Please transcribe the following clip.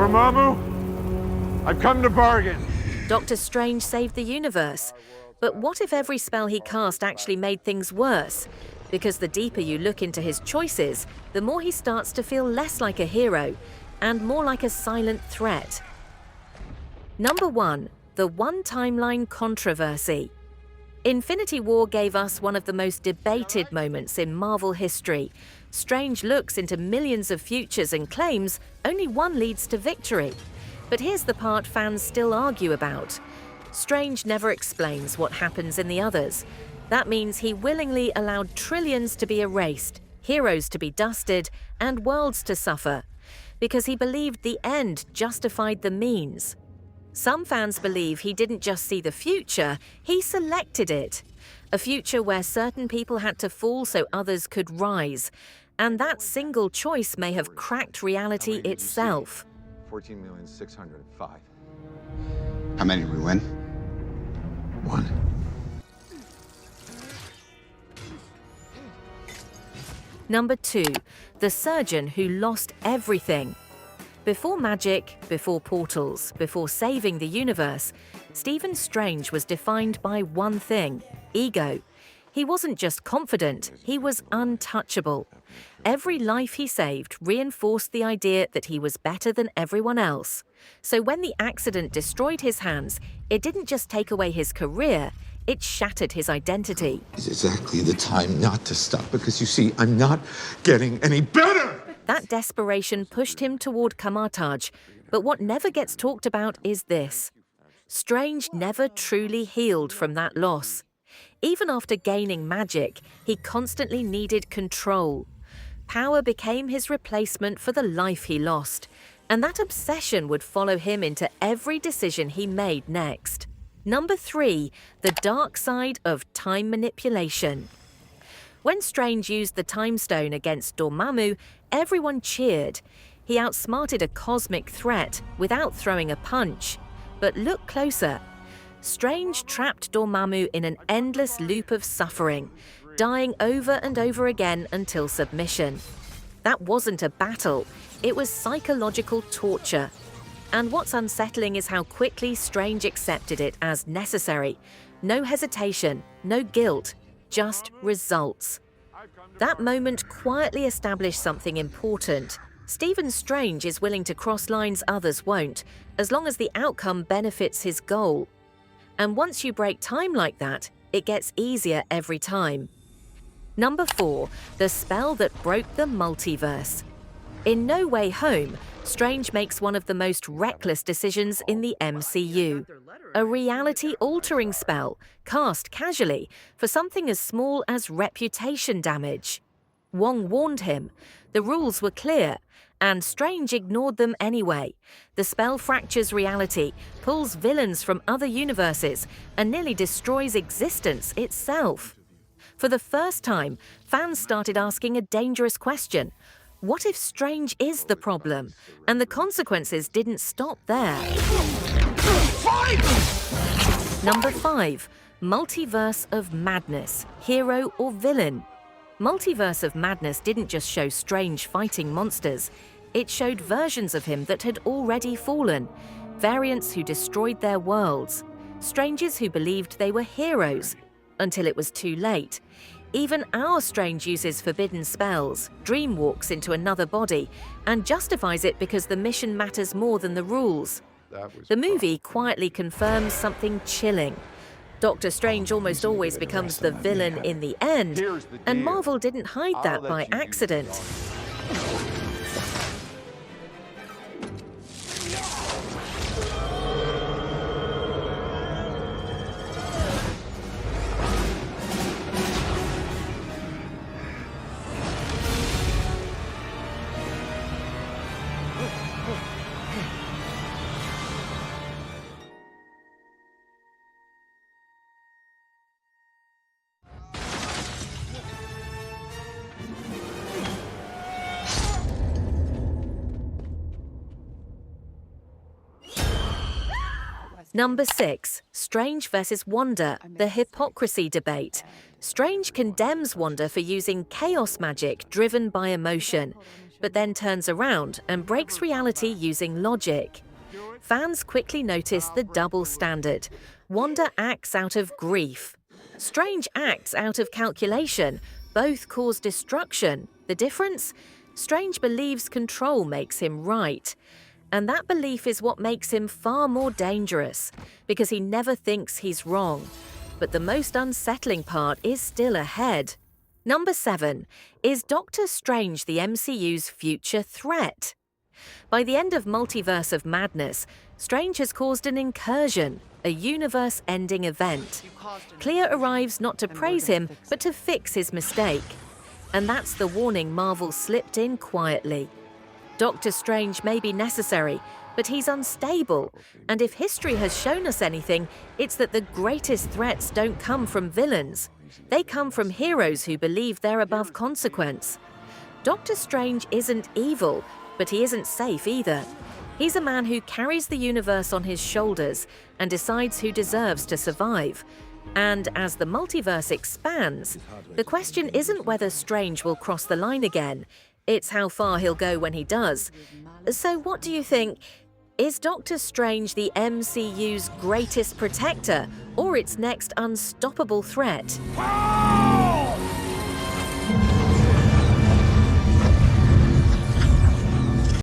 Dormammu, I've come to bargain. Doctor Strange saved the universe. But what if every spell he cast actually made things worse? Because the deeper you look into his choices, the more he starts to feel less like a hero and more like a silent threat. Number 1. The One Timeline Controversy. Infinity War gave us one of the most debated moments in Marvel history. Strange looks into millions of futures and claims only one leads to victory. But here's the part fans still argue about. Strange never explains what happens in the others. That means he willingly allowed trillions to be erased, heroes to be dusted, and worlds to suffer, because he believed the end justified the means. Some fans believe he didn't just see the future, he selected it. A future where certain people had to fall so others could rise. And that single choice may have cracked reality itself. 14,605,000. How many did we win? 1. Number 2. The surgeon who lost everything. Before magic, before portals, before saving the universe, Stephen Strange was defined by one thing: ego. He wasn't just confident, he was untouchable. Every life he saved reinforced the idea that he was better than everyone else. So when the accident destroyed his hands, it didn't just take away his career, it shattered his identity. It's exactly the time not to stop, because you see, I'm not getting any better! That desperation pushed him toward Kamar-Taj, but what never gets talked about is this. Strange never truly healed from that loss. Even after gaining magic, he constantly needed control. Power became his replacement for the life he lost, and that obsession would follow him into every decision he made next. Number 3. The dark side of time manipulation. When Strange used the Time Stone against Dormammu, everyone cheered. He outsmarted a cosmic threat without throwing a punch. But look closer. Strange trapped Dormammu in an endless loop of suffering, dying over and over again until submission. That wasn't a battle, it was psychological torture. And what's unsettling is how quickly Strange accepted it as necessary. No hesitation, no guilt, just results. That moment quietly established something important. Stephen Strange is willing to cross lines others won't, as long as the outcome benefits his goal. And once you break time like that, it gets easier every time. Number 4. The spell that broke the multiverse. In No Way Home, Strange makes one of the most reckless decisions in the MCU. A reality-altering spell, cast casually, for something as small as reputation damage. Wong warned him. The rules were clear, and Strange ignored them anyway. The spell fractures reality, pulls villains from other universes, and nearly destroys existence itself. For the first time, fans started asking a dangerous question. What if Strange is the problem? And the consequences didn't stop there. Number 5. Multiverse of Madness, hero or villain? Multiverse of Madness didn't just show Strange fighting monsters. It showed versions of him that had already fallen, variants who destroyed their worlds, strangers who believed they were heroes, until it was too late. Even our Strange uses forbidden spells, dream walks into another body, and justifies it because the mission matters more than the rules. The movie quietly confirms something chilling. Doctor Strange almost always becomes the villain in the end, and Marvel didn't hide that by accident. Number 6. Strange versus Wanda, the hypocrisy debate. Strange condemns Wanda for using chaos magic driven by emotion. but then turns around and breaks reality using logic. Fans quickly notice the double standard. Wanda acts out of grief. Strange acts out of calculation. Both cause destruction. The difference? Strange believes control makes him right. And that belief is what makes him far more dangerous, because he never thinks he's wrong. But the most unsettling part is still ahead. Number 7. Is Doctor Strange the MCU's future threat? By the end of Multiverse of Madness, Strange has caused an incursion, a universe-ending event. Clea arrives not to praise him, but to fix his mistake. And that's the warning Marvel slipped in quietly. Doctor Strange may be necessary, but he's unstable. And if history has shown us anything, it's that the greatest threats don't come from villains. They come from heroes who believe they're above consequence. Doctor Strange isn't evil, but he isn't safe either. He's a man who carries the universe on his shoulders and decides who deserves to survive. And as the multiverse expands, the question isn't whether Strange will cross the line again, it's how far he'll go when he does. So what do you think? Is Doctor Strange the MCU's greatest protector, or its next unstoppable threat?